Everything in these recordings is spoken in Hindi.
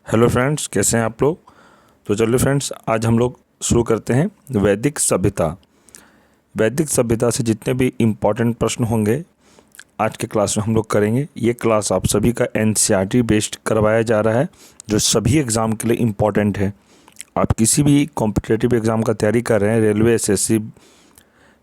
हेलो फ्रेंड्स, कैसे हैं आप लोग। तो चलिए फ्रेंड्स, आज हम लोग शुरू करते हैं वैदिक सभ्यता। वैदिक सभ्यता से जितने भी इम्पॉर्टेंट प्रश्न होंगे आज के क्लास में हम लोग करेंगे। ये क्लास आप सभी का एनसीईआरटी बेस्ड करवाया जा रहा है, जो सभी एग्ज़ाम के लिए इम्पॉर्टेंट है। आप किसी भी कॉम्पिटिटिव एग्ज़ाम का तैयारी कर रहे हैं, रेलवे, एसएससी,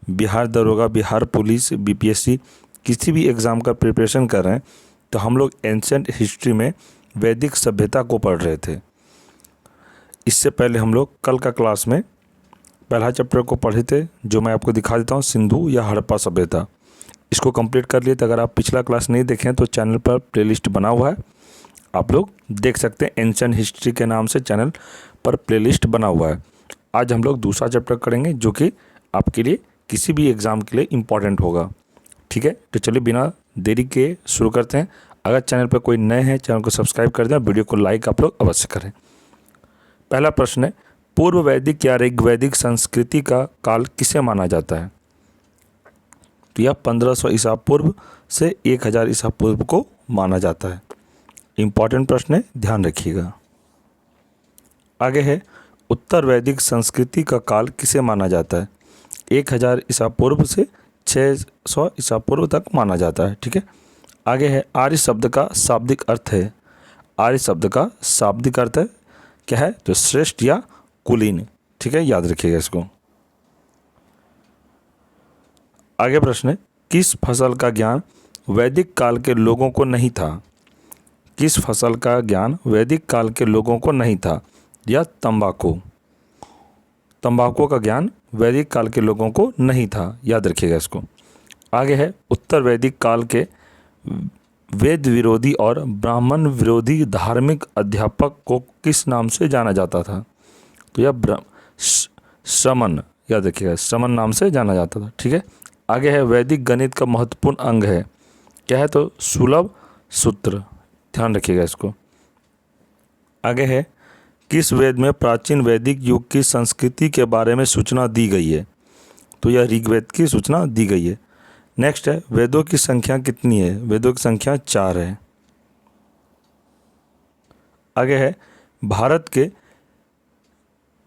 बिहार दरोगा, बिहार पुलिस, बीपीएससी, किसी भी एग्ज़ाम का प्रिपरेशन कर रहे हैं, तो हम लोग एंशिएंट हिस्ट्री में वैदिक सभ्यता को पढ़ रहे थे। इससे पहले हम लोग कल का क्लास में पहला चैप्टर को पढ़े थे, जो मैं आपको दिखा देता हूँ, सिंधु या हड़प्पा सभ्यता। इसको कंप्लीट कर लिए। तो अगर आप पिछला क्लास नहीं देखें तो चैनल पर प्लेलिस्ट बना हुआ है, आप लोग देख सकते हैं। एंशिएंट हिस्ट्री के नाम से चैनल पर प्लेलिस्ट बना हुआ है। आज हम लोग दूसरा चैप्टर करेंगे, जो कि आपके लिए किसी भी एग्ज़ाम के लिए इम्पॉर्टेंट होगा। ठीक है, तो चलिए बिना देरी के शुरू करते हैं। अगर चैनल पर कोई नए हैं, चैनल को सब्सक्राइब कर दें, वीडियो को लाइक आप लोग अवश्य करें। पहला प्रश्न है, पूर्व वैदिक या ऋग्वैदिक संस्कृति का काल किसे माना जाता है। तो यह 1500 ईसा पूर्व से 1000 ईसा पूर्व को माना जाता है। इम्पॉर्टेंट प्रश्न है, ध्यान रखिएगा। आगे है, उत्तर वैदिक संस्कृति का काल किसे माना जाता है। 1000 ईसा पूर्व से 600 ईसा पूर्व तक माना जाता है। ठीक है। आगे है, आर्य शब्द का शाब्दिक अर्थ है। आर्य शब्द का शाब्दिक अर्थ है क्या है, तो श्रेष्ठ या कुलीन। ठीक है, याद रखिएगा इसको। आगे प्रश्न है, किस फसल का ज्ञान वैदिक काल के लोगों को नहीं था। किस फसल का ज्ञान वैदिक काल के लोगों को नहीं था, या तंबाकू। तंबाकू का ज्ञान वैदिक काल के लोगों को नहीं था, याद रखिएगा इसको। आगे है, उत्तर वैदिक काल के वेद विरोधी और ब्राह्मण विरोधी धार्मिक अध्यापक को किस नाम से जाना जाता था। तो यह श्रमण, याद रखिएगा, श्रमण नाम से जाना जाता था। ठीक है। आगे है, वैदिक गणित का महत्वपूर्ण अंग है क्या है, तो सुलभ सूत्र। ध्यान रखिएगा इसको। आगे है, किस वेद में प्राचीन वैदिक युग की संस्कृति के बारे में सूचना दी गई है। तो यह ऋग्वेद की सूचना दी गई है। नेक्स्ट है, वेदों की संख्या कितनी है। वेदों की संख्या 4 है। आगे है, भारत के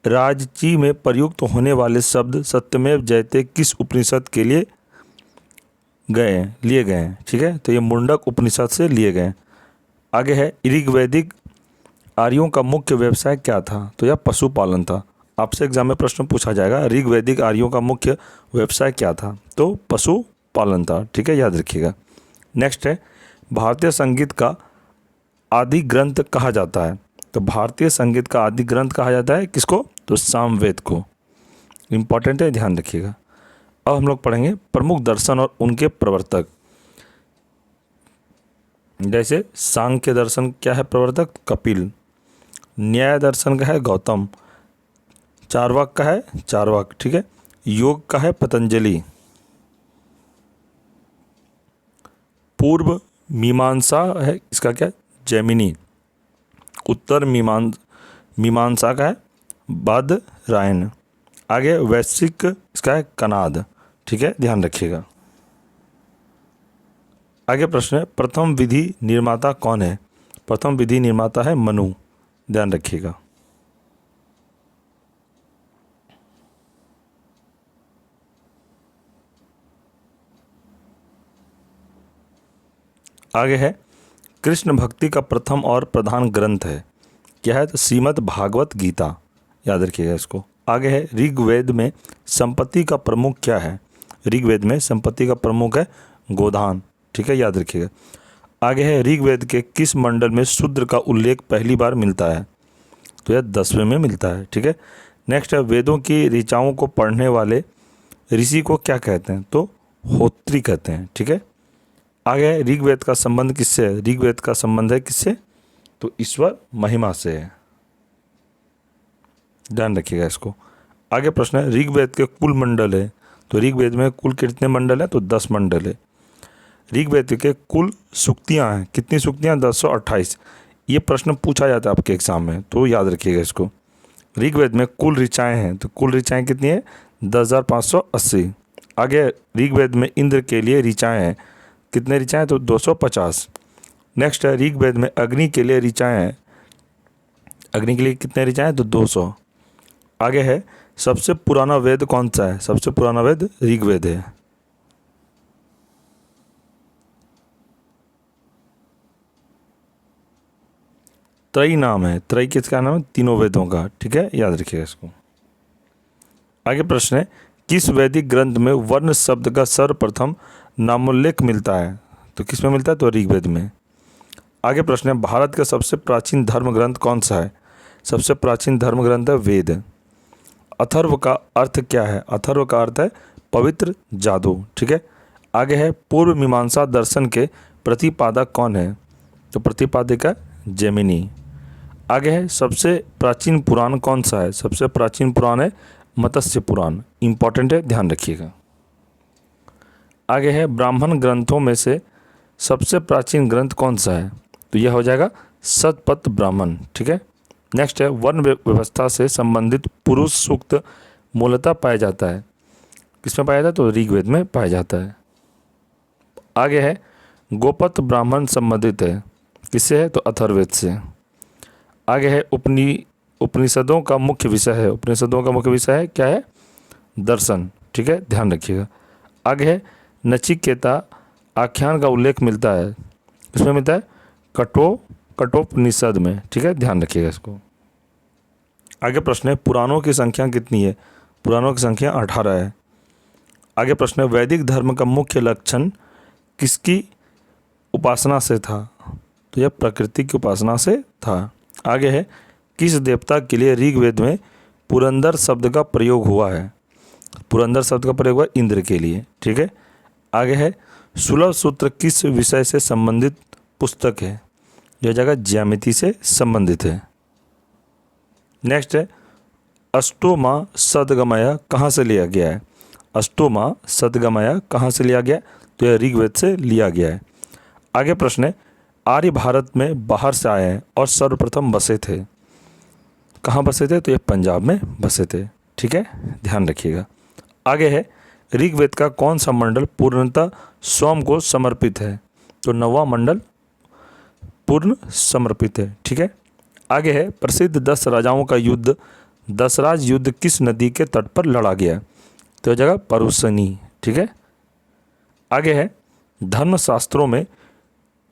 राजची में प्रयुक्त होने वाले शब्द सत्यमेव जयते किस उपनिषद के लिए लिए गए हैं। ठीक है, तो ये मुंडक उपनिषद से लिए गए। आगे है, ऋग्वैदिक आर्यों का मुख्य व्यवसाय क्या था। तो यह पशुपालन था। आपसे एग्जाम में प्रश्न पूछा जाएगा, ऋग्वैदिक आर्यों का मुख्य व्यवसाय क्या था, तो पशुपालन था। ठीक है, याद रखिएगा। नेक्स्ट है, भारतीय संगीत का आदि ग्रंथ कहा जाता है। तो भारतीय संगीत का आदि ग्रंथ कहा जाता है किसको, तो सामवेद को। इम्पॉर्टेंट है, ध्यान रखिएगा। अब हम लोग पढ़ेंगे प्रमुख दर्शन और उनके प्रवर्तक। जैसे सांख्य दर्शन क्या है प्रवर्तक, कपिल। न्याय दर्शन का है गौतम। चार्वाक का है चार्वाक। ठीक है। योग का है पतंजलि। पूर्व मीमांसा है इसका क्या, जैमिनी। उत्तर मीमांसा का है बादरायण। आगे वैश्विक इसका है कनाद। ठीक है, ध्यान रखिएगा। आगे प्रश्न है, प्रथम विधि निर्माता कौन है। प्रथम विधि निर्माता है मनु। ध्यान रखिएगा। आगे है, कृष्ण भक्ति का प्रथम और प्रधान ग्रंथ है क्या है, तो श्रीमद् भागवत गीता। याद रखिएगा इसको। आगे है, ऋग्वेद में संपत्ति का प्रमुख क्या है। ऋग्वेद में संपत्ति का प्रमुख है गोधान। ठीक है, याद रखिएगा। आगे है, ऋग्वेद के किस मंडल में शूद्र का उल्लेख पहली बार मिलता है। तो यह 10वें में मिलता है। ठीक है। नेक्स्ट है, वेदों की ऋचाओं को पढ़ने वाले ऋषि को क्या कहते हैं, तो होत्री कहते हैं। ठीक है। आगे है, ऋग्वेद का संबंध किससे है। ऋग्वेद का संबंध है किससे, तो ईश्वर महिमा से है। ध्यान रखिएगा इसको। आगे प्रश्न है, ऋग्वेद के कुल मंडल है। तो ऋग्वेद में कुल कितने मंडल है, तो 10 मंडल है। ऋग्वेद के कुल सूक्तियाँ हैं, कितनी सूक्तियाँ, 1028। ये प्रश्न पूछा जाता है आपके एग्जाम में, तो याद रखिएगा इसको। ऋग्वेद में कुल ऋचाएँ हैं, तो कुल ऋचाएँ कितनी है, 10,580। आगे ऋग्वेद में इंद्र के लिए ऋचाएँ हैं, कितने ऋचाएँ, तो 250। नेक्स्ट है, ऋग्वेद में अग्नि के लिए ऋचाएँ हैं, अग्नि के लिए कितने ऋचाएँ? तो 200। आगे है सबसे पुराना वेद कौन सा है? सबसे पुराना वेद ऋग्वेद है। त्रयी नाम है, त्रयी किसका नाम है? तीनों वेदों का, ठीक है, याद रखिएगा इसको। आगे प्रश्न है किस वैदिक ग्रंथ में वर्ण शब्द का सर्वप्रथम नामोल्लेख मिलता है? तो किस में मिलता है? तो ऋग्वेद में। आगे प्रश्न है भारत का सबसे प्राचीन धर्म ग्रंथ कौन सा है? सबसे प्राचीन धर्म ग्रंथ है वेद। अथर्व का अर्थ क्या है? अथर्व का अर्थ है पवित्र जादू, ठीक है। आगे है पूर्व मीमांसा दर्शन के प्रतिपादक कौन है? तो प्रतिपादक है जैमिनी। आगे है सबसे प्राचीन पुराण कौन सा है? सबसे प्राचीन पुराण है मत्स्य पुराण, इंपॉर्टेंट है, ध्यान रखिएगा। आगे है ब्राह्मण ग्रंथों में से सबसे प्राचीन ग्रंथ कौन सा है? तो यह हो जाएगा शतपथ ब्राह्मण, ठीक है। नेक्स्ट है वर्ण व्यवस्था से संबंधित पुरुष सूक्त मूलतः पाया जाता है, किसमें पाया जाता है? तो ऋग्वेद में पाया जाता है। आगे है गोपथ ब्राह्मण संबंधित है, किससे है? तो अथर्ववेद से। आगे है उपनिषदों का मुख्य विषय है, उपनिषदों का मुख्य विषय है क्या है? दर्शन, ठीक है, ध्यान रखिएगा। आगे है नचिकेता आख्यान का उल्लेख मिलता है, किसमें मिलता है? कठोपनिषद में, ठीक है, ध्यान रखिएगा इसको। आगे प्रश्न है पुराणों की संख्या कितनी है? पुराणों की संख्या 18 है। आगे प्रश्न है वैदिक धर्म का मुख्य लक्षण किसकी उपासना से था? तो यह प्रकृति की उपासना से था। आगे है किस देवता के लिए ऋग्वेद में पुरंदर शब्द का प्रयोग हुआ है? पुरंदर शब्द का प्रयोग हुआ इंद्र के लिए, ठीक है। आगे है सुलभ सूत्र किस विषय से संबंधित पुस्तक है? यह जगह ज्यामिति से संबंधित है। नेक्स्ट है अष्टोमा सदगमय कहाँ से लिया गया है? अष्टोमा सदगमय कहाँ से लिया गया? तो यह ऋग्वेद से लिया गया है। आगे प्रश्न है आर्य भारत में बाहर से आए हैं और सर्वप्रथम बसे थे, कहाँ बसे थे? तो ये पंजाब में बसे थे, ठीक है, ध्यान रखिएगा। आगे है ऋग्वेद का कौन सा मंडल पूर्णतः सोम को समर्पित है? तो 9वां मंडल पूर्ण समर्पित है, ठीक है। आगे है प्रसिद्ध 10 राजाओं का युद्ध दसराज युद्ध किस नदी के तट पर लड़ा गया? तो यह जगह परुसनी, ठीक है। आगे है धर्मशास्त्रों में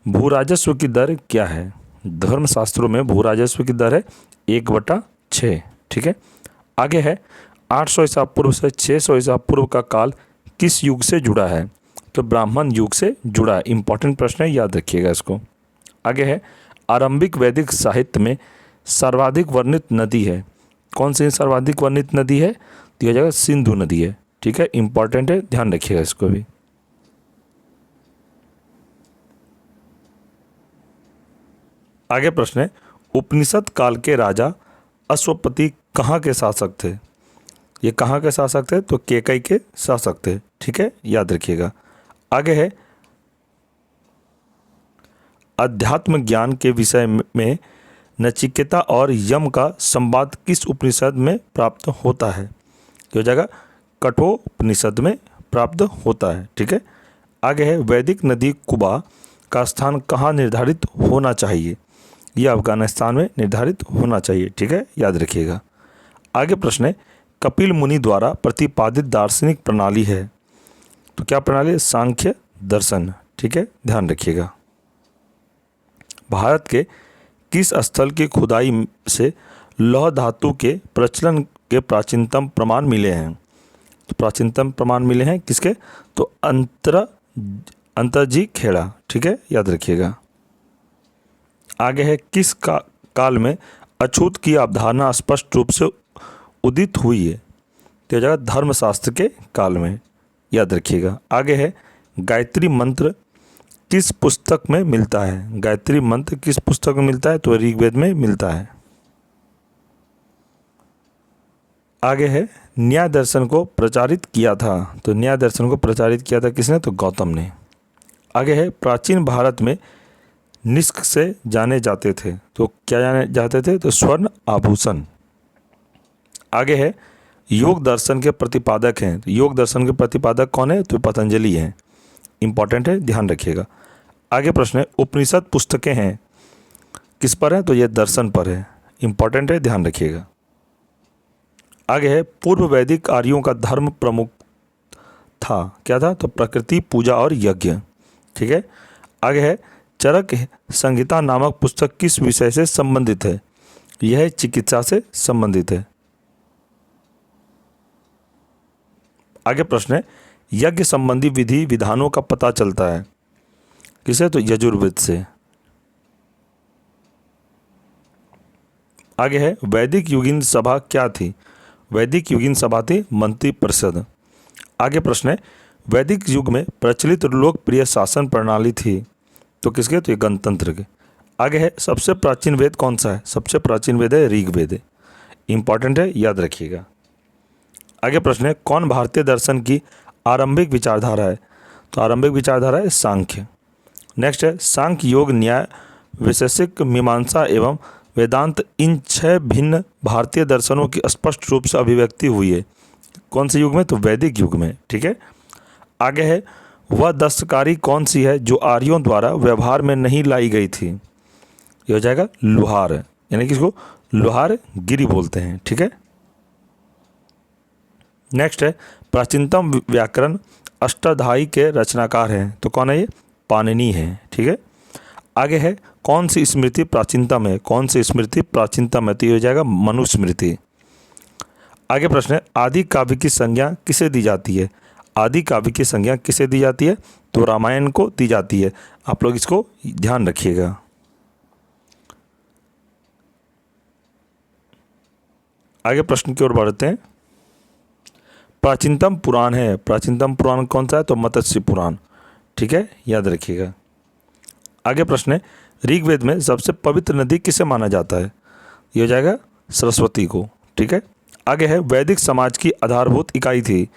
भूराजस्व की दर क्या है? धर्मशास्त्रों में भूराजस्व की दर है 1/6, ठीक है। आगे है 800 ईसा पूर्व से 600 ईसा पूर्व का काल किस युग से जुड़ा है? तो ब्राह्मण युग से जुड़ा है, इंपॉर्टेंट प्रश्न है, याद रखिएगा इसको। आगे है आरंभिक वैदिक साहित्य में सर्वाधिक वर्णित नदी है, कौन सी सर्वाधिक वर्णित नदी है? तो यह जगह सिंधु नदी है, ठीक है, इंपॉर्टेंट है, ध्यान रखिएगा इसको भी। आगे प्रश्न है उपनिषद काल के राजा अश्वपति कहाँ के शासक थे? ये कहाँ के शासक थे? तो केकई के शासक थे, ठीक है, याद रखिएगा। आगे है अध्यात्म ज्ञान के विषय में नचिकेता और यम का संवाद किस उपनिषद में प्राप्त होता है? तो जगह कठोपनिषद में प्राप्त होता है, ठीक है। आगे है वैदिक नदी कुबा का स्थान कहाँ निर्धारित होना चाहिए? यह अफगानिस्तान में निर्धारित होना चाहिए, ठीक है, याद रखिएगा। आगे प्रश्न है कपिल मुनि द्वारा प्रतिपादित दार्शनिक प्रणाली है, तो क्या प्रणाली है? सांख्य दर्शन, ठीक है, ध्यान रखिएगा। भारत के किस स्थल की खुदाई से लौह धातु के प्रचलन के प्राचीनतम प्रमाण मिले हैं? तो प्राचीनतम प्रमाण मिले हैं किसके? तो अंतरजी खेड़ा, ठीक है, याद रखिएगा। आगे है किस काल में अछूत की अवधारणा स्पष्ट रूप से उदित हुई है? तो जगह धर्मशास्त्र के काल में, याद रखिएगा। आगे है गायत्री मंत्र किस पुस्तक में मिलता है? गायत्री मंत्र किस पुस्तक में मिलता है? तो ऋग्वेद में मिलता है। आगे है न्याय दर्शन को प्रचारित किया था, तो न्याय दर्शन को प्रचारित किया था किसने? तो गौतम ने। आगे है प्राचीन भारत में निष्क से जाने जाते थे, तो क्या जाने जाते थे? तो स्वर्ण आभूषण। आगे है योग दर्शन के प्रतिपादक हैं, तो योग दर्शन के प्रतिपादक कौन है? तो पतंजलि हैं, इंपॉर्टेंट है, ध्यान रखिएगा। आगे प्रश्न है उपनिषद पुस्तकें हैं किस पर है? तो यह दर्शन पर है। इंपॉर्टेंट है, ध्यान रखिएगा। आगे है पूर्व वैदिक आर्यों का धर्म प्रमुख था, क्या था? तो प्रकृति पूजा और यज्ञ। ठीक है। आगे है चरक संहिता नामक पुस्तक किस विषय से संबंधित है? यह चिकित्सा से संबंधित है। आगे प्रश्न है यज्ञ संबंधी विधि विधानों का पता चलता है किसे? तो यजुर्वेद से। आगे है वैदिक युगीन सभा क्या थी? वैदिक युगीन सभा थी मंत्री परिषद। आगे प्रश्न है वैदिक युग में प्रचलित लोकप्रिय शासन प्रणाली थी, तो किसके? तो ये गणतंत्र के। आगे है सबसे प्राचीन वेद कौन सा है? सबसे प्राचीन वेद है ऋग्वेद। इंपॉर्टेंट है, याद रखिएगा। आगे प्रश्न है कौन भारतीय दर्शन की आरंभिक विचारधारा है? तो आरंभिक विचारधारा है सांख्य। नेक्स्ट है सांख्य, योग, न्याय, वैशेषिक, मीमांसा एवं वेदांत, इन 6 भिन्न भारतीय दर्शनों की स्पष्ट रूप से अभिव्यक्ति हुई है कौन से युग में? तो वैदिक युग में। ठीक है। आगे है वह दस्तकारी कौन सी है जो आर्यों द्वारा व्यवहार में नहीं लाई गई थी? ये हो जाएगा लुहार, यानी कि इसको लुहार गिरी बोलते हैं। ठीक है। नेक्स्ट है प्राचीनतम व्याकरण अष्टाध्यायी के रचनाकार हैं, तो कौन है ये? पाणिनि है। ठीक है। आगे है कौन सी स्मृति प्राचीनतम है? कौन सी स्मृति प्राचीनतम है? तो ये हो जाएगा मनुस्मृति। आगे प्रश्न है आदि काव्य की संज्ञा किसे दी जाती है? आदि काव्य की संज्ञा किसे दी जाती है? तो रामायण को दी जाती है। आप लोग इसको ध्यान रखिएगा। आगे प्रश्न की ओर बढ़ते हैं। प्राचीनतम पुराण है, प्राचीनतम पुराण कौन सा है? तो मत्स्य पुराण। ठीक है, याद रखिएगा। आगे प्रश्न है ऋग्वेद में सबसे पवित्र नदी किसे माना जाता है? ये हो जाएगा सरस्वती को। ठीक है। आगे है वैदिक समाज की आधारभूत इकाई थी,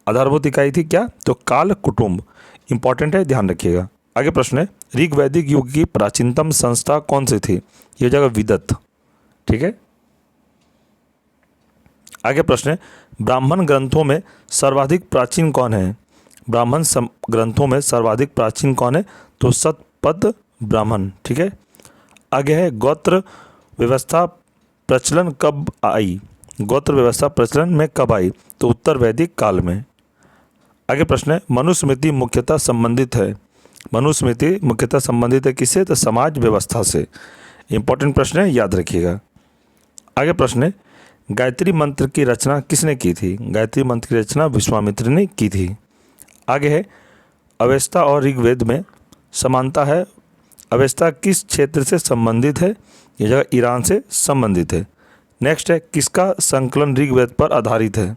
आधारभूत इकाई थी क्या? तो काल कुटुंब। इंपॉर्टेंट है, ध्यान रखिएगा। आगे प्रश्न है ऋग वैदिक युग की प्राचीनतम संस्था कौन सी थी? ये हो जाएगा विदत। ठीक है। आगे प्रश्न है ब्राह्मण ग्रंथों में सर्वाधिक प्राचीन कौन है? ब्राह्मण ग्रंथों में सर्वाधिक प्राचीन कौन है? तो सतपथ ब्राह्मण। ठीक है। आगे है गोत्र व्यवस्था प्रचलन कब आई? गोत्र व्यवस्था प्रचलन में कब आई? तो उत्तर वैदिक काल में। आगे प्रश्न है मनुस्मृति मुख्यतः संबंधित है, मनुस्मृति मुख्यतः संबंधित है किससे? तो समाज व्यवस्था से। इंपॉर्टेंट प्रश्न है, याद रखिएगा। आगे प्रश्न है गायत्री मंत्र की रचना किसने की थी? गायत्री मंत्र की रचना विश्वामित्र ने की थी। आगे है अवेस्ता और ऋग्वेद में समानता है, अवेस्ता किस क्षेत्र से संबंधित है? यह जगह ईरान से संबंधित है। नेक्स्ट है किसका संकलन ऋग्वेद पर आधारित है?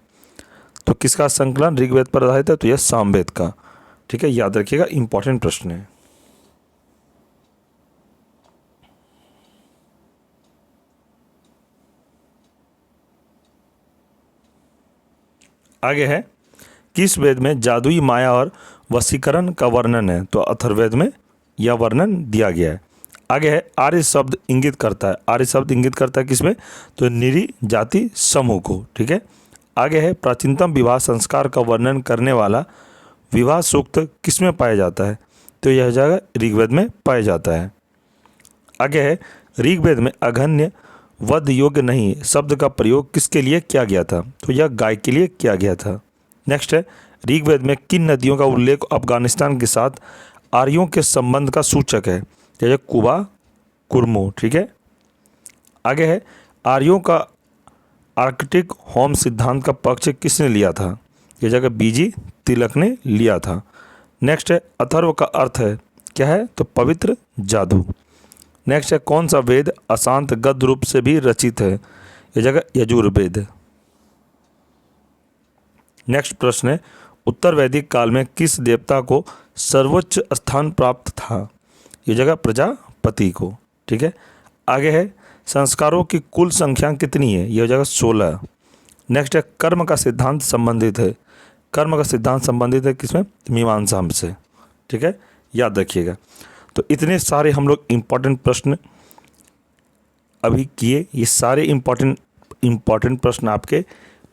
तो किसका संकलन ऋग्वेद पर आधारित है? तो यह सामवेद का। ठीक है, याद रखिएगा, इंपॉर्टेंट प्रश्न है। आगे है किस वेद में जादुई माया और वशीकरण का वर्णन है? तो अथर्ववेद में यह वर्णन दिया गया है। आगे है आर्य शब्द इंगित करता है, आर्य शब्द इंगित करता है किसमें? तो निरी जाति समूह को। ठीक है। आगे है प्राचीनतम विवाह संस्कार का वर्णन करने वाला विवाह सूक्त किसमें पाया जाता है? तो यह जाएगा ऋग्वेद में पाया जाता है। आगे है ऋग्वेद में अघन्य वध योग्य नहीं शब्द का प्रयोग किसके लिए किया गया था? तो यह गाय के लिए किया गया था। नेक्स्ट है ऋग्वेद में किन नदियों का उल्लेख अफगानिस्तान के साथ आर्यों के संबंध का सूचक है? जैसे कुबा, कुरमो। ठीक है। आगे है आर्यों का आर्कटिक होम सिद्धांत का पक्ष किसने लिया था? यह जगह बीजी तिलक ने लिया था। नेक्स्ट है अथर्व का अर्थ है क्या है? तो पवित्र जादू। नेक्स्ट है कौन सा वेद अशांत गद्य रूप से भी रचित है? यह जगह यजुर्वेद। नेक्स्ट प्रश्न है उत्तर वैदिक काल में किस देवता को सर्वोच्च स्थान प्राप्त था? यह जगह प्रजापति को। ठीक है। आगे है संस्कारों की कुल संख्या कितनी है? यह जगह 16। नेक्स्ट है कर्म का सिद्धांत संबंधित है, कर्म का सिद्धांत संबंधित है किसमें? मीमांसा से। ठीक है, याद रखिएगा। तो इतने सारे हम लोग इम्पॉर्टेंट प्रश्न अभी किए। ये सारे इम्पॉर्टेंट प्रश्न आपके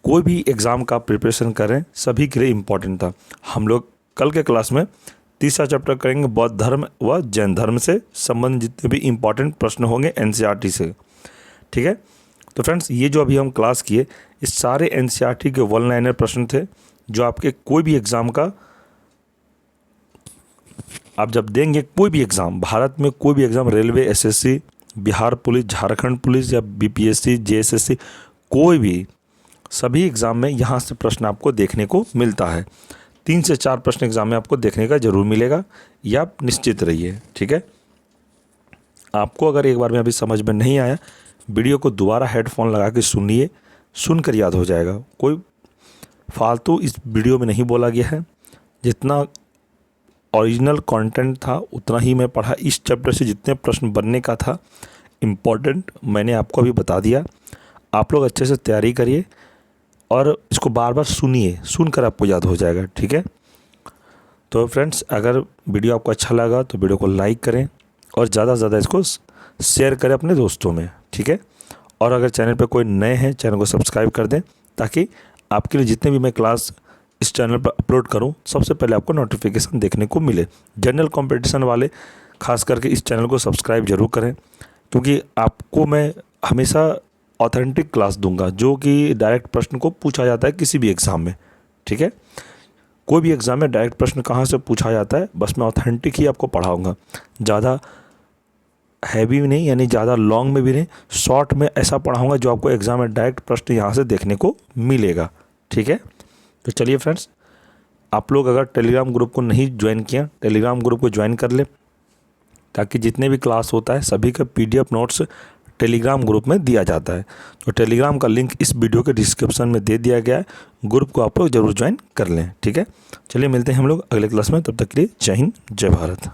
कोई भी एग्ज़ाम का प्रिपरेशन करें सभी के लिए इम्पॉर्टेंट था। हम लोग कल के क्लास में तीसरा चैप्टर करेंगे बौद्ध धर्म व जैन धर्म से संबंधित जितने भी इम्पॉर्टेंट प्रश्न होंगे एनसीईआरटी से। ठीक है। तो फ्रेंड्स ये जो अभी हम क्लास किए इस सारे एनसीईआरटी के 1 लाइनर प्रश्न थे जो आपके कोई भी एग्ज़ाम का आप जब देंगे, कोई भी एग्ज़ाम भारत में कोई भी exam, railway, SSC, Bihar police, Jharkhand police या बीपीएससी, जेएसएससी, कोई भी सभी एग्ज़ाम में यहाँ से प्रश्न आपको देखने को मिलता है। 3 से 4 प्रश्न एग्ज़ाम में आपको देखने का ज़रूर मिलेगा, ये आप निश्चित रहिए। ठीक है। आपको अगर एक बार में अभी समझ में नहीं आया, वीडियो को दोबारा हेडफोन लगा के सुनिए, सुनकर याद हो जाएगा। कोई फालतू इस वीडियो में नहीं बोला गया है, जितना ओरिजिनल कंटेंट था उतना ही मैं पढ़ा। इस चैप्टर से जितने प्रश्न बनने का था इम्पोर्टेंट मैंने आपको अभी बता दिया। आप लोग अच्छे से तैयारी करिए और इसको बार बार सुनिए, सुनकर आपको याद हो जाएगा। ठीक है। तो फ्रेंड्स अगर वीडियो आपको अच्छा लगा तो वीडियो को लाइक करें और ज़्यादा से ज़्यादा इसको शेयर करें अपने दोस्तों में। ठीक है। और अगर चैनल पर कोई नए हैं चैनल को सब्सक्राइब कर दें ताकि आपके लिए जितने भी मैं क्लास इस चैनल पर अपलोड करूं सबसे पहले आपको नोटिफिकेशन देखने को मिले। जनरल कंपटीशन वाले खास करके इस चैनल को सब्सक्राइब जरूर करें, क्योंकि आपको मैं हमेशा ऑथेंटिक क्लास दूंगा जो कि डायरेक्ट प्रश्न को पूछा जाता है किसी भी एग्ज़ाम में। ठीक है। कोई भी एग्ज़ाम में डायरेक्ट प्रश्न कहाँ से पूछा जाता है, बस मैं ऑथेंटिक ही आपको पढ़ाऊँगा। ज़्यादा हैवी नहीं, यानी ज़्यादा लॉन्ग में भी नहीं, शॉर्ट में ऐसा पढ़ाऊँगा जो आपको एग्ज़ाम में डायरेक्ट प्रश्न यहाँ से देखने को मिलेगा। ठीक है। तो चलिए फ्रेंड्स, आप लोग अगर टेलीग्राम ग्रुप को नहीं ज्वाइन किया, टेलीग्राम ग्रुप को ज्वाइन कर ले ताकि जितने भी क्लास होता है सभी का पीडीएफ नोट्स टेलीग्राम ग्रुप में दिया जाता है। तो टेलीग्राम का लिंक इस वीडियो के डिस्क्रिप्शन में दे दिया गया है, ग्रुप को आप लोग ज़रूर ज्वाइन कर लें। ठीक है। चलिए मिलते हैं हम लोग अगले क्लास में, तब तक के लिए जय हिंद, जय भारत।